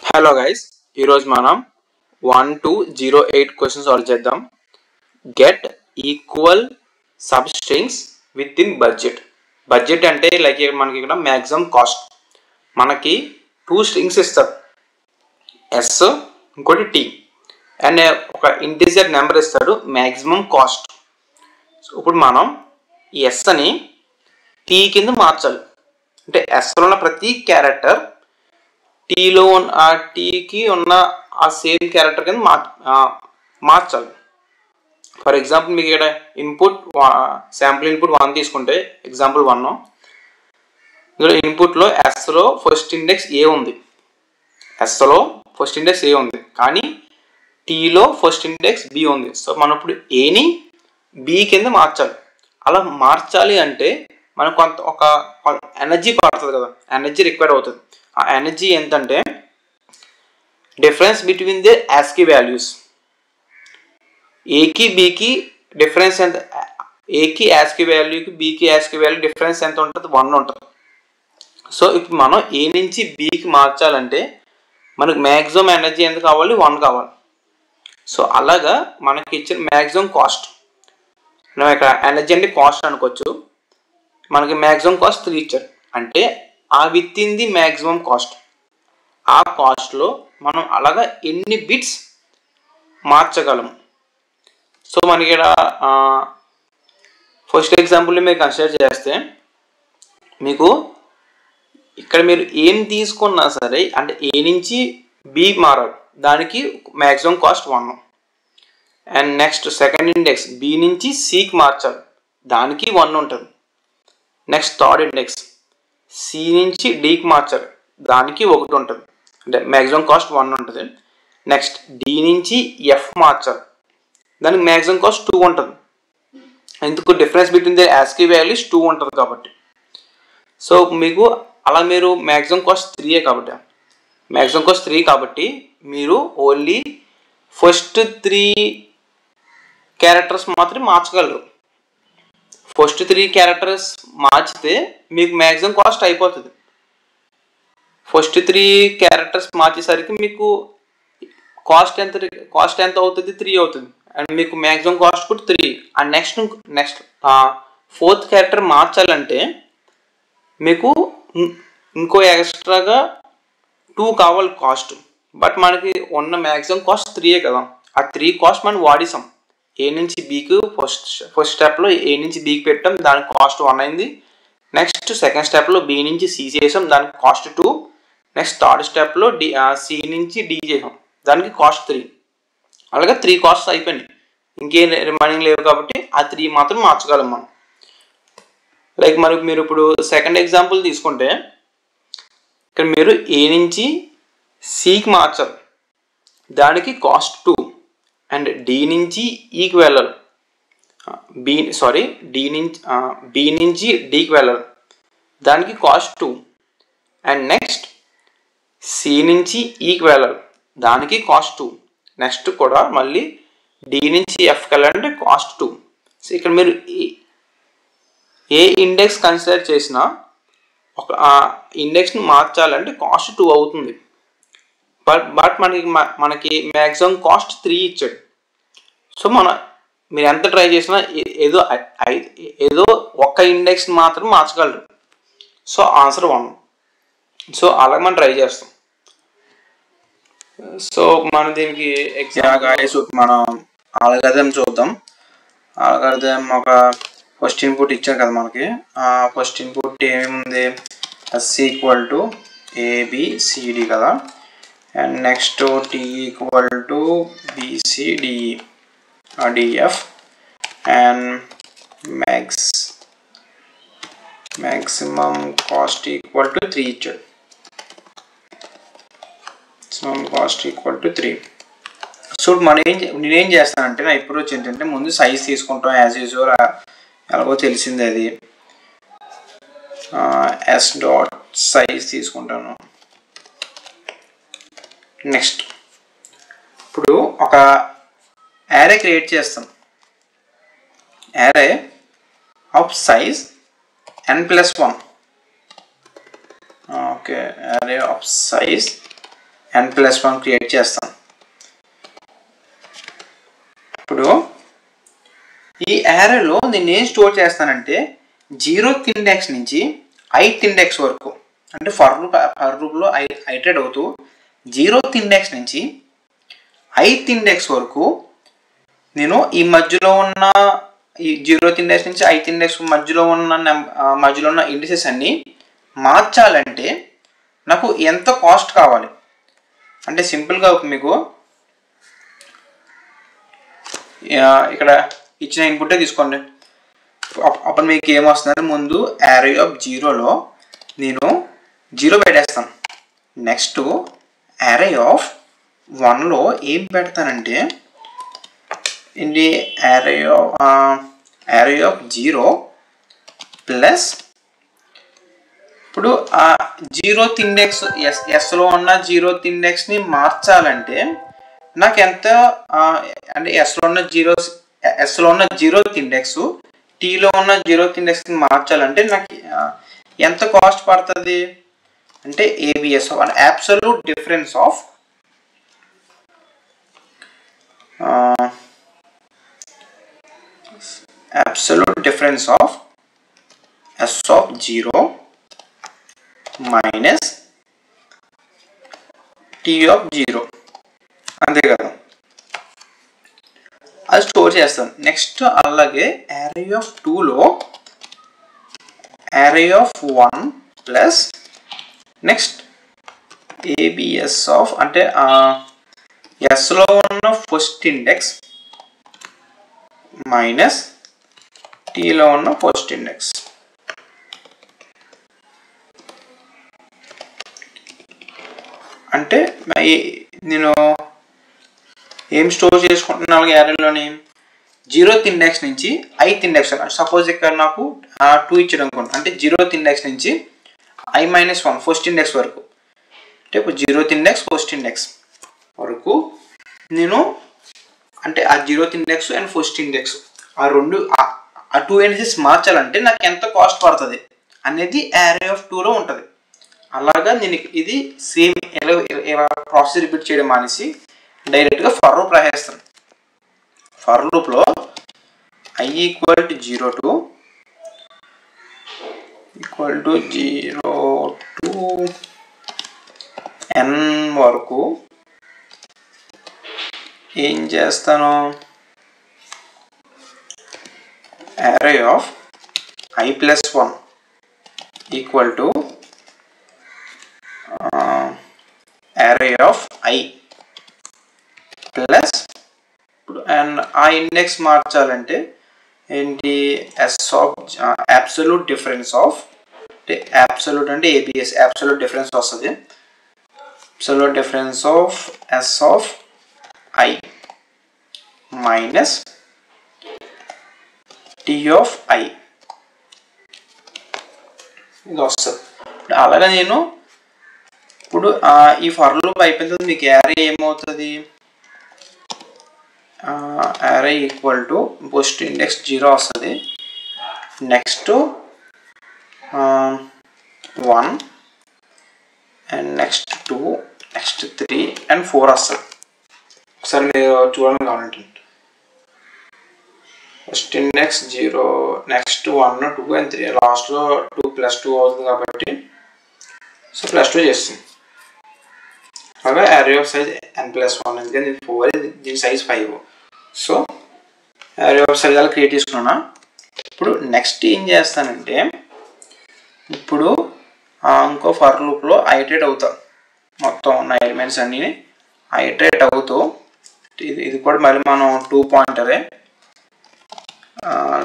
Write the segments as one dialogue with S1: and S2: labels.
S1: Hello guys, ఈరోజు మనం 1 to 08 questions solve చేద్దాం. Get equal sub strings with in budget. Budget అంటే like మనకి ఇక్కడ మ్యాక్సిమం కాస్ట్. మనకి 2 స్ట్రింగ్స్ ఇస్తారు, ఎస్ ఇంకోటి టీ, అండ్ ఒక ఇంటిజర్ నెంబర్ ఇస్తాడు మ్యాక్సిమం కాస్ట్. ఇప్పుడు మనం ఈ ఎస్ అని టీ కింద మార్చాలి. అంటే ఎస్లో ఉన్న ప్రతి క్యారెక్టర్ టీలో ఆ టీకి ఉన్న ఆ సేమ్ క్యారెక్టర్ కింద మార్చాలి. ఫర్ ఎగ్జాంపుల్ మీకు ఇక్కడ ఇన్పుట్ శాంపుల్ ఇన్పుట్ 1 తీసుకుంటే ఎగ్జాంపుల్ 1 ఇందులో ఇన్పుట్లో ఎస్లో ఫస్ట్ ఇండెక్స్ ఏ ఉంది, ఎస్లో ఫస్ట్ ఇండెక్స్ ఏ ఉంది, కానీ టీలో ఫస్ట్ ఇండెక్స్ బి ఉంది. సో మనం ఇప్పుడు ఏని బి కింద మార్చాలి. అలా మార్చాలి అంటే మనకు కొంత ఒక ఎనర్జీ పడుతుంది కదా, ఎనర్జీ రిక్వైర్ అవుతుంది. ఆ ఎనర్జీ ఎంతంటే difference between the ASCII values. ఏకి బీకి డిఫరెన్స్ ఎంత, ఏకి ASCII వాల్యూకి బీకి ASCII వాల్యూ డిఫరెన్స్ ఎంత ఉంటుంది, 1 ఉంటుంది. సో ఇప్పుడు మనం ఏ నుంచి బీకి మార్చాలంటే మనకు మ్యాక్సిమం ఎనర్జీ ఎంత కావాలి, 1 కావాలి. సో అలాగా మనకి ఇచ్చిన మ్యాక్సిమం కాస్ట్, మనం ఇక్కడ ఎనర్జీ అంటే కాస్ట్ అనుకోవచ్చు. మనకి మ్యాక్సిమం కాస్ట్ 3 ఇచ్చారు, అంటే ఆ with in the maximum cost. ఆ కాస్ట్లో మనం అలాగా ఎన్ని బిట్స్ మార్చగలము. సో మనకి ఇక్కడ ఫస్ట్ ఎగ్జాంపుల్ని మీరు కన్సిడర్ చేస్తే మీకు ఇక్కడ మీరు ఏం తీసుకున్నా సరే, అంటే ఏ నుంచి బి మారాలి, దానికి maximum cost 1. And next second index B నుంచి సికి మార్చాలి, దానికి 1 ఉంటుంది. నెక్స్ట్ థర్డ్ ఇండెక్స్ సి నుంచి డికి మార్చాలి, దానికి 1 ఉంటుంది, అంటే మ్యాక్సిమం కాస్ట్ 1 ఉంటుంది. నెక్స్ట్ డి నుంచి ఎఫ్ మార్చాలి, దానికి మ్యాక్సిమం కాస్ట్ 2 ఉంటుంది. ఎందుకు, difference between the ASCII values 2 ఉంటుంది కాబట్టి. సో మీకు అలా మీరు మ్యాక్సిమం కాస్ట్ 3 కాబట్టి, మ్యాక్సిమం కాస్ట్ 3 కాబట్టి మీరు ఓన్లీ ఫస్ట్ 3 క్యారెక్టర్స్ మాత్రమే మార్చగలరు. ఫస్ట్ 3 క్యారెక్టర్స్ మార్చితే మీకు మ్యాక్సిమం కాస్ట్ అయిపోతుంది. ఫస్ట్ 3 క్యారెక్టర్స్ మార్చేసరికి మీకు కాస్ట్ ఎంత అవుతుంది, 3 అవుతుంది. అండ్ మీకు మ్యాక్సిమం కాస్ట్ కూడా 3. అండ్ నెక్స్ట్ ఫోర్త్ క్యారెక్టర్ మార్చాలంటే మీకు ఇంకో ఎక్స్ట్రాగా 2 కావాలి కాస్ట్. బట్ మనకి ఉన్న మ్యాక్సిమం కాస్ట్ 3 కదా, ఆ 3 కాస్ట్ మనం వాడేసాం. ఏ నుంచి బీకి ఫస్ట్ స్టెప్లో ఏ నుంచి బీకి పెట్టాం, దానికి కాస్ట్ 1 అయింది. నెక్స్ట్ సెకండ్ స్టెప్లో బి నుంచి సి చేసాం, దానికి కాస్ట్ 2. నెక్స్ట్ థర్డ్ స్టెప్లో సి నుంచి డి చేసాం, దానికి కాస్ట్ 3. అలాగే 3 కాస్ట్ అయిపోయినాయి, ఇంకేం రిమైనింగ్ లేవు కాబట్టి ఆ 3 మాత్రం మార్చగలం మనం. లైక్ మీరు ఇప్పుడు సెకండ్ ఎగ్జాంపుల్ తీసుకుంటే ఇక్కడ మీరు ఏ నుంచి సికి మార్చాలి, దానికి కాస్ట్ 2. అండ్ డి నుంచి ఈకి వెళ్ళాలి, బి నుంచి డికి వెళ్ళాలి, దానికి కాస్ట్ 2. అండ్ నెక్స్ట్ సి నుంచి ఈకి వెళ్ళాలి, దానికి కాస్ట్ 2. నెక్స్ట్ కూడా మళ్ళీ డి నుంచి ఎఫ్కి వెళ్ళాలంటే కాస్ట్ 2. సో ఇక్కడ మీరు ఏ ఇండెక్స్ కన్సిడర్ చేసినా ఒక ఇండెక్స్ని మార్చాలంటే కాస్ట్ 2 అవుతుంది. బట్ మనకి మ్యాక్సిమం కాస్ట్ 3 ఇచ్చాడు. సో మీరు ఎంత ట్రై చేసినా ఏదో ఒక్క ఇండెక్స్ మాత్రం మార్చగలరు. So answer 1. సో అలాగే మనం ట్రై చేస్తాం. సో మనం దీనికి ఎగ్జాంపుల్ మనం అల్గారిథం చూద్దాం. అల్గారిథం ఒక ఫస్ట్ ఇన్పుట్ ఇచ్చారు కదా మనకి. ఫస్ట్ ఇన్పుట్ ఏముంది, ఎస్ ఈక్వల్ టు ఏబిసిడి కదా. And next T equal to B C D E D F. And maximum cost equal to 3 ఇచ్చాడు. maximum cost equal to 3. So నేనేం చేస్తానంటే నా అప్రోచ్ ఏంటంటే ముందు సైజ్ తీసుకుంటాం యాజ్ యూజువల్, ఎలాగో తెలిసింది అది. ఎస్ డాట్ సైజ్ తీసుకుంటాను. నెక్స్ట్ ఇప్పుడు ఒక యారే క్రియేట్ చేస్తాం, array of size n+1. Okay, array of size n+1 create చేస్తాను. ఇప్పుడు ఈ యారేలో నేను ఏం స్టోర్ చేస్తానంటే 0th ఇండెక్స్ నుంచి 8th ఇండెక్స్ వరకు, అంటే ఫర్ లూప్లో ఐటరేట్ అవుతూ 0th ఇండెక్స్ నుంచి 8th ఇండెక్స్ వరకు నేను ఈ మధ్యలో ఉన్న ఈ 0th ఇండెక్స్ నుంచి 8th ఇండెక్స్ మధ్యలో ఉన్న ఇండిసెస్ అన్ని మార్చాలంటే నాకు ఎంత కాస్ట్ కావాలి అంటే సింపుల్గా మీకు ఇక్కడ ఇచ్చిన ఇన్పుటే తీసుకోండి. అప్పుడు మీకు ఏమొస్తుందంటే ముందు array of 0లో నేను 0 పెట్టేస్తాను. నెక్స్ట్ array of 1లో ఏం పెడతానంటే ఏంటి array of 0 ప్లస్ ఇప్పుడు ఆ 0th ఇండెక్స్ ఎస్లో ఉన్న 0th ఇండెక్స్ని మార్చాలంటే నాకు ఎంత అంటే ఎస్లో ఉన్న 0th ఇండెక్స్ టీలో ఉన్న 0th ఇండెక్స్ని మార్చాలంటే నాకు ఎంత కాస్ట్ పడుతుంది అంటే ABS absolute difference of s of 0 minus t of 0 అంతే కదా, అది స్టోర్ చేస్తాను. నెక్స్ట్ అలాగే array of 2లో array of 1 plus next ABS of అంటే ఎస్లో ఉన్న ఫస్ట్ ఇండెక్స్ మైనస్ టీలో ఉన్న ఫస్ట్ ఇండెక్స్. అంటే నేను ఏం స్టోర్ చేసుకుంటున్నాను యారేలోని 0th ఇండెక్స్ నుంచి 8th ఇండెక్స్. సపోజ్ ఇక్కడ నాకు 2 ఇచ్చాడు అనుకోండి, అంటే 0th ఇండెక్స్ నుంచి i-1 ఫస్ట్ ఇండెక్స్ వరకు, అంటే ఇప్పుడు 0th ఇండెక్స్ ఫస్ట్ ఇండెక్స్ వరకు నేను అంటే ఆ 0th index and first index ఆ 2 ఇండెక్సెస్ మార్చాలంటే నాకు ఎంత కాస్ట్ పడుతుంది అనేది array of 2లో ఉంటుంది. అలాగా నేను ఇది సేమ్ ఇలా ప్రాసెస్ రిపీట్ చేయడం మానేసి డైరెక్ట్గా ఫర్ లూప్ రాసేస్తాను. ఫర్ లూప్లో i = 0 to n వరకు ఏం చేస్తాను, array of i+1 equal to array of i plus ఇప్పుడు అండ్ ఆ ఇండెక్స్ మార్చాలంటే ఏంటి s of absolute difference of అంటే అబ్సల్యూట్ అంటే ఏబిఎస్ అబ్సల్యూట్ డిఫరెన్స్ వస్తుంది. Absolute difference of s of i minus t of i ఇది వస్తుంది. అలాగే నేను ఇప్పుడు ఈ ఫర్ లూప్ అయిపోయిన తర్వాత మీకు array ఏమవుతుంది, array equal to first index 0 వస్తుంది, next 1 and next 2 next 3 and 4 వస్తుంది. ఒకసారి మీరు చూడండి కావాలంటే ఫస్ట్ ఇండెక్స్ 0 నెక్స్ట్ 1 2 అండ్ 3 లాస్ట్లో 2 + 2 అవుతుంది కాబట్టి సో +2 చేస్తుంది. అలాగే array of size n+1 ఎందుకంటే 4 దీని size 5. So array of size అలా క్రియేట్ చేసుకున్నా. ఇప్పుడు నెక్స్ట్ ఏం చేస్తానంటే ఇప్పుడు ఇంకో ఫర్ లూప్లో ఐటరేట్ అవుతా, మొత్తం ఉన్న ఎలిమెంట్స్ అన్నీ ఐటరేట్ అవుతూ ఇది కూడా మళ్ళీ మనం 2 పాయింటరే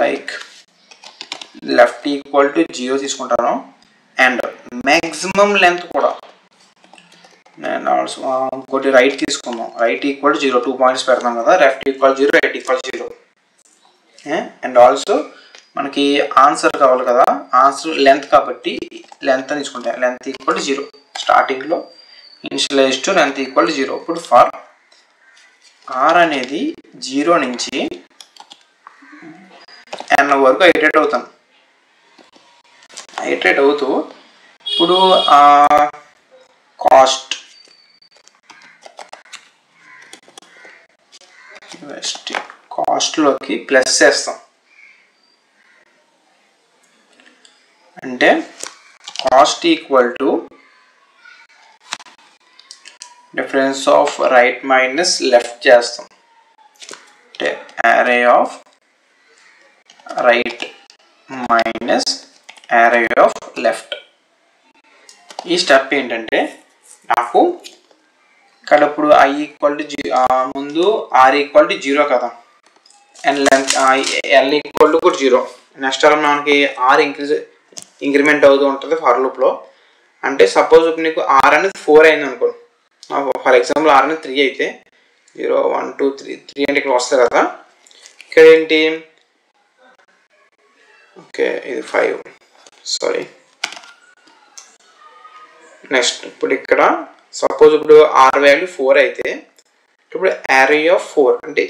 S1: లైక్ లెఫ్ట్ ఈక్వల్ టు 0 తీసుకుంటాను అండ్ మ్యాక్సిమం లెంత్ కూడా నేను ఆల్సో ఇంకోటి రైట్ తీసుకుందాం, రైట్ ఈక్వల్ టు 0 2 పాయింట్స్ పెడతాం కదా, left equal 0 right equal 0 and also మనకి ఆన్సర్ కావాలి కదా, ఆన్సర్ లెంత్ కాబట్టి లెంత్ అని తీసుకుంటాం, లెంత్ ఈక్వల్ టు 0 స్టార్టింగ్లో initialise to length equal to 0. ఇప్పుడు ఫర్ r అనేది 0 నుంచి n వరకు ఐటరేట్ అవుతాను. ఐటరేట్ అవుతూ ఇప్పుడు కాస్ట్ యూఎస్టీ కాస్ట్లోకి ప్లస్ చేస్తాం. అంటే cost equal to difference of right minus left చేస్తాం. అంటే array of right minus array of left. ఈ స్టెప్ ఏంటంటే నాకు ఇక్కడ ఇప్పుడు I ఈక్వల్ టు ముందు R ఈక్వల్ టు 0 కదా, and length L equal to కూడా 0. నెక్స్ట్ అలా మనకి R ఇంక్రిమెంట్ అవుతూ ఉంటుంది ఫర్ లూప్లో. అంటే సపోజ్ ఇప్పుడు నీకు R అనేది 4 అయింది అనుకో, ఫర్ ఎగ్జాంపుల్ R అనేది 3 అయితే 0 1 2 3 అంటే ఇక్కడ వస్తుంది కదా. ఇక్కడ ఏంటి, ఓకే ఇది 5, సారీ. నెక్స్ట్ ఇప్పుడు ఇక్కడ సపోజ్ ఇప్పుడు R వాల్యూ 4 అయితే ఇప్పుడు array ఆఫ్ 4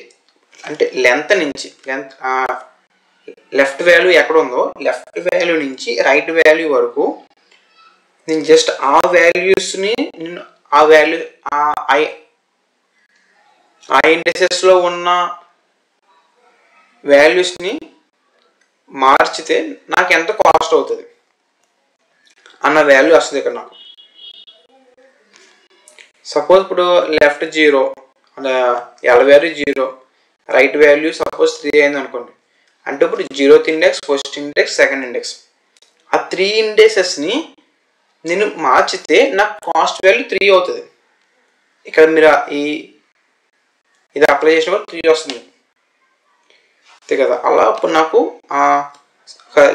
S1: అంటే లెంత్ నుంచి లెఫ్ట్ వాల్యూ ఎక్కడ ఉందో లెఫ్ట్ వాల్యూ నుంచి రైట్ వాల్యూ వరకు నేను జస్ట్ ఆ వాల్యూస్ని ఆ వాల్యూ ఆ ఇండెక్సెస్లో ఉన్న వాల్యూస్ని మార్చితే నాకు ఎంత కాస్ట్ అవుతుంది అన్న వాల్యూ వస్తుంది ఇక్కడ నాకు. సపోజ్ ఇప్పుడు left 0, L value 0, right value suppose 3 అయింది అనుకోండి. అంటే ఇప్పుడు 0th index, first index, second index, ఆ 3 ఇండెక్సెస్ని నేను మార్చితే నాకు కాస్ట్ వాల్యూ 3 అవుతుంది. ఇక్కడ మీరు ఇది అప్లై చేసినప్పుడు 3 వస్తుంది అంతే కదా. అలా ఇప్పుడు నాకు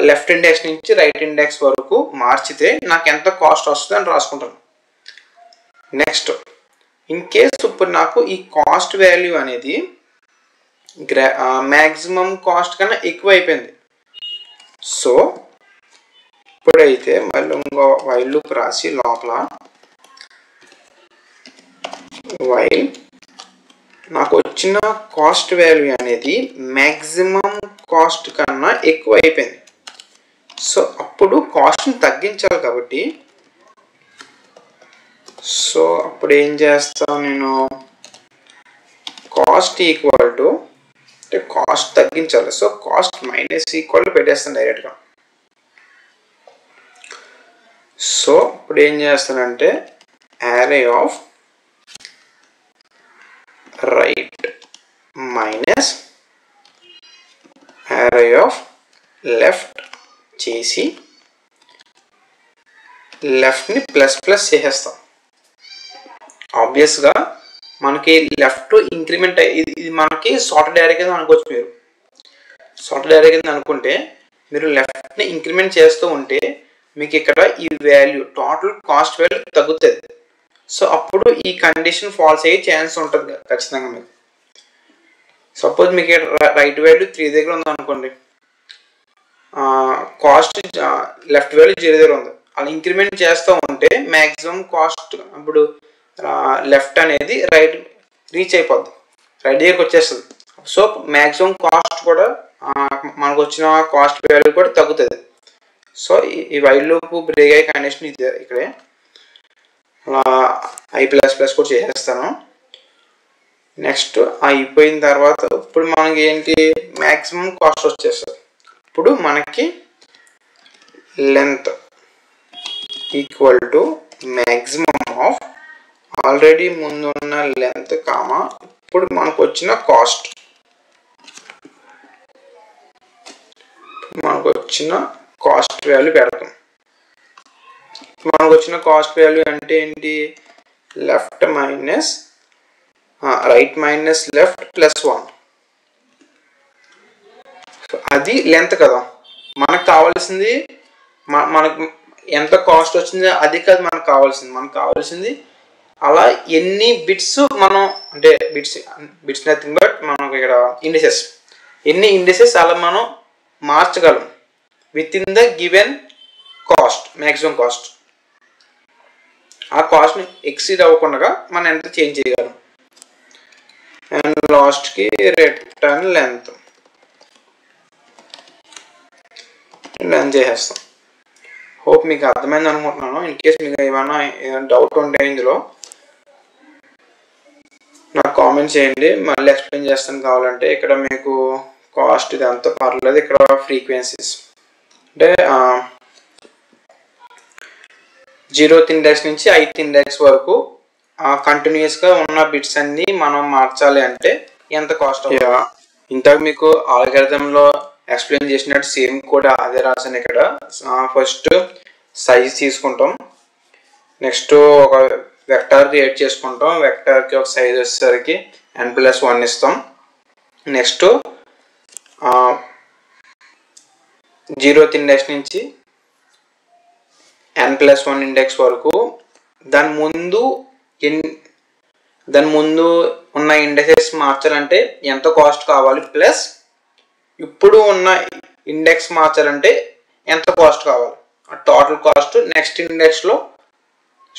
S1: లెఫ్ట్ ఇండెక్స్ నుంచి రైట్ ఇండెక్స్ వరకు మార్చితే నాకు ఎంత కాస్ట్ వస్తుంది అని రాసుకుంటాను. నెక్స్ట్ ఇన్ కేస్ ఇప్పుడు నాకు ఈ కాస్ట్ వాల్యూ అనేది మ్యాక్సిమం కాస్ట్ కన్నా ఎక్కువ అయిపోయింది. సో ఇప్పుడైతే మళ్ళీ ఇంకో వైల్ లూప్ రాసి లోపల వైల్ నాకు వచ్చిన కాస్ట్ వాల్యూ అనేది మ్యాక్సిమం కాస్ట్ కన్నా ఎక్కువ అయిపోయింది. సో అప్పుడు కాస్ట్ని తగ్గించాలి కాబట్టి సో అప్పుడు ఏం చేస్తాను నేను, కాస్ట్ ఈక్వల్ టు అంటే కాస్ట్ తగ్గించాలి, so cost minus equal to పెట్టేస్తాను డైరెక్ట్గా. సో ఇప్పుడు ఏం చేస్తానంటే array of right minus array of left చేసి లెఫ్ట్ని ప్లస్ చేసేస్తాం. ఆబ్వియస్గా మనకి లెఫ్ట్ ఇంక్రిమెంట్ ఇది మనకి సార్టెడ్ అర్రే కింద అనుకోవచ్చు. మీరు సార్టెడ్ అర్రే కింద అనుకుంటే మీరు లెఫ్ట్ని ఇంక్రిమెంట్ చేస్తూ ఉంటే మీకు ఇక్కడ ఈ వాల్యూ టోటల్ కాస్ట్ వాల్యూ తగ్గుతుంది. సో అప్పుడు ఈ కండిషన్ ఫాల్స్ అయ్యే ఛాన్స్ ఉంటుంది ఖచ్చితంగా మీకు. సపోజ్ మీకు రైట్ వాల్యూ 3 దగ్గర ఉంది అనుకోండి, కాస్ట్ లెఫ్ట్ వాల్యూ 0 దగ్గర ఉంది. అలా ఇంక్రిమెంట్ చేస్తూ ఉంటే మ్యాక్సిమం కాస్ట్ ఇప్పుడు లెఫ్ట్ అనేది రైట్ రీచ్ అయిపోద్ది, రైట్ దగ్గరికి వచ్చేస్తుంది. సో మ్యాక్సిమం కాస్ట్ కూడా మనకు వచ్చిన కాస్ట్ వాల్యూ కూడా తగ్గుతుంది. సో ఈ వైల్ లూప్ బ్రేక్ అయ్యే కండిషన్ ఇది ఇక్కడే I++ కూడా చేసేస్తాను. నెక్స్ట్ అయిపోయిన తర్వాత ఇప్పుడు మనకి ఏంటి మ్యాక్సిమం కాస్ట్ వచ్చేస్తుంది. ఇప్పుడు మనకి length equal to maximum of already ముందున్న లెంత్ కామా ఇప్పుడు మనకు వచ్చిన కాస్ట్, వాల్యూ పెడతాం. మనకు వచ్చిన కాస్ట్ వాల్యూ అంటే ఏంటి, left minus right minus left +1. అది లెంత్ కదా. మనకు కావాల్సింది మనకు ఎంత కాస్ట్ వచ్చింది అది కాదు మనకు కావాల్సింది అలా ఎన్ని బిట్స్ మనం అంటే బిట్స్ నథింగ్ బట్ మనకు ఇక్కడ ఎన్ని ఇండిసెస్ అలా మనం మార్చగలం with in the given cost, maximum cost. ఆ కాస్ట్ని ఎక్సీడ్ అవ్వకుండా మనం ఎంత చేంజ్ చేయగలం. అండ్ లాస్ట్కి రిటర్న్ లెంత్ చేసేస్తాం. హోప్ మీకు అర్థమైంది అనుకుంటున్నాను. ఇన్ కేస్ మీకు ఏమైనా డౌట్ ఉంటే ఇందులో నాకు కామెంట్ చేయండి, మళ్ళీ ఎక్స్ప్లెయిన్ చేస్తాను కావాలంటే. ఇక్కడ మీకు కాస్ట్ ఇది అంతా పర్లేదు. ఇక్కడ ఫ్రీక్వెన్సీస్ అంటే 0th ఇండెక్స్ నుంచి 8th ఇండెక్స్ వరకు కంటిన్యూస్గా ఉన్న బిట్స్ అన్ని మనం మార్చాలి అంటే ఎంత కాస్ట్ అవుతుంది. ఇంతకు మీకు ఆల్గరిథంలో ఎక్స్ప్లెయిన్ చేసినట్టు సేమ్ కూడా అదే రాసాను. ఇక్కడ ఫస్ట్ సైజ్ తీసుకుంటాం, నెక్స్ట్ ఒక వెక్టార్ క్రియేట్ చేసుకుంటాం. వెక్టార్కి ఒక సైజ్ వచ్చేసరికి n+1 ఇస్తాం. నెక్స్ట్ 0th ఇండెక్స్ నుంచి n+1 ఇండెక్స్ వరకు దాని ముందు ఉన్న ఇండెక్సెస్ మార్చాలంటే ఎంత కాస్ట్ కావాలి, ప్లస్ ఇప్పుడు ఉన్న ఇండెక్స్ మార్చాలంటే ఎంత కాస్ట్ కావాలి, టోటల్ కాస్ట్ నెక్స్ట్ ఇండెక్స్లో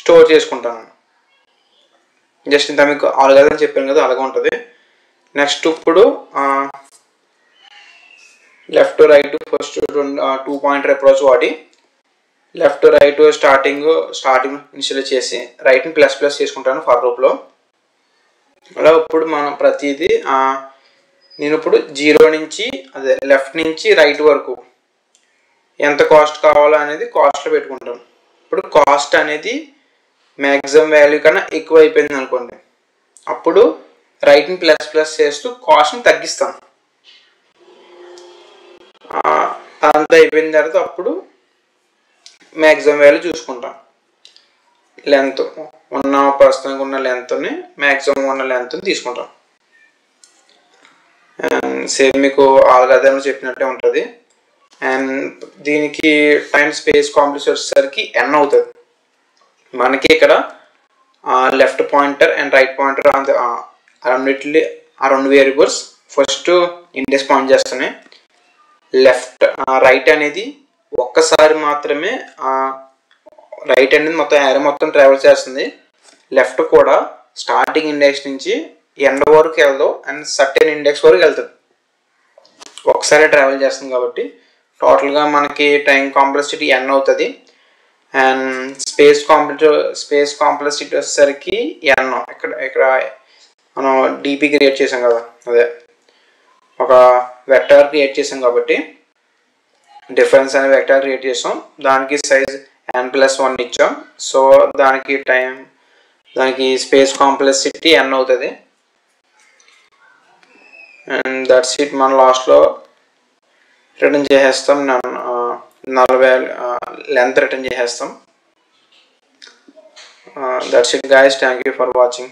S1: స్టోర్ చేసుకుంటాను. జస్ట్ ఇంత మీకు ఆల్గరిథం చెప్పాను కదా, అలాగే ఉంటుంది. నెక్స్ట్ ఇప్పుడు left right first 2 pointer approach వాడి లెఫ్ట్ రైట్ స్టార్టింగ్ ఇనిషియలైజ్ చేసి రైట్ని ++ చేసుకుంటాను ఫర్ లూప్లో. అలా ఇప్పుడు మనం ప్రతిదీ నేను ఇప్పుడు 0 నుంచి అదే లెఫ్ట్ నుంచి రైట్ వరకు ఎంత కాస్ట్ కావాలో అనేది కాస్ట్లో పెట్టుకుంటాను. ఇప్పుడు కాస్ట్ అనేది మ్యాక్సిమం వాల్యూ కన్నా ఎక్కువ అయిపోయింది అనుకోండి, అప్పుడు రైట్ని ++ చేస్తూ కాస్ట్ని తగ్గిస్తాను. అంతా అయిపోయిన తర్వాత అప్పుడు మ్యాక్సిమం వాల్యూ చూసుకుంటాం. లెంత్ ప్రస్తుతానికి ఉన్న లెంత్ని మ్యాక్సిమం ఉన్న లెంత్ని తీసుకుంటాం. అండ్ సేమ్ మీకు ఆల్గరిథంలో చెప్పినట్టే ఉంటుంది. అండ్ దీనికి టైం స్పేస్ కాంప్లెక్స్ వచ్చేసరికి n అవుతుంది. మనకి ఇక్కడ left pointer and right pointer రెండిట్లీ రెండు వేరియబుల్స్ ఫస్ట్ ఇండెక్స్ పాయింట్ చేస్తున్నాయి. రైట్ అనేది ఒక్కసారి మాత్రమే రైట్ అనేది మొత్తం యారో మొత్తం ట్రావెల్ చేస్తుంది. లెఫ్ట్ కూడా స్టార్టింగ్ ఇండెక్స్ నుంచి ఎండ్ వరకు వెళ్దాం అండ్ సర్టెన్ ఇండెక్స్ వరకు వెళ్తుంది. ఒకసారి ట్రావెల్ చేస్తుంది కాబట్టి టోటల్గా మనకి టైం కాంప్లెక్సిటీ n అవుతుంది. అండ్ స్పేస్ కాంప్లెక్సిటీ వచ్చేసరికి n. ఇక్కడ మనం DP క్రియేట్ చేసాం కదా, అదే ఒక వెక్టార్ క్రియేట్ చేసాం కాబట్టి డిఫరెన్స్ అనే వెక్టార్ క్రియేట్ చేసాం. దానికి సైజ్ n+1 ఇచ్చాం. సో దానికి స్పేస్ కాంప్లెక్సిటీ n అవుతుంది. And that's it. మన లాస్ట్లో రిటర్న్ చేసేస్తాం, లెంత్ రిటర్న్ చేసేస్తాం. That's it guys, thank you for watching.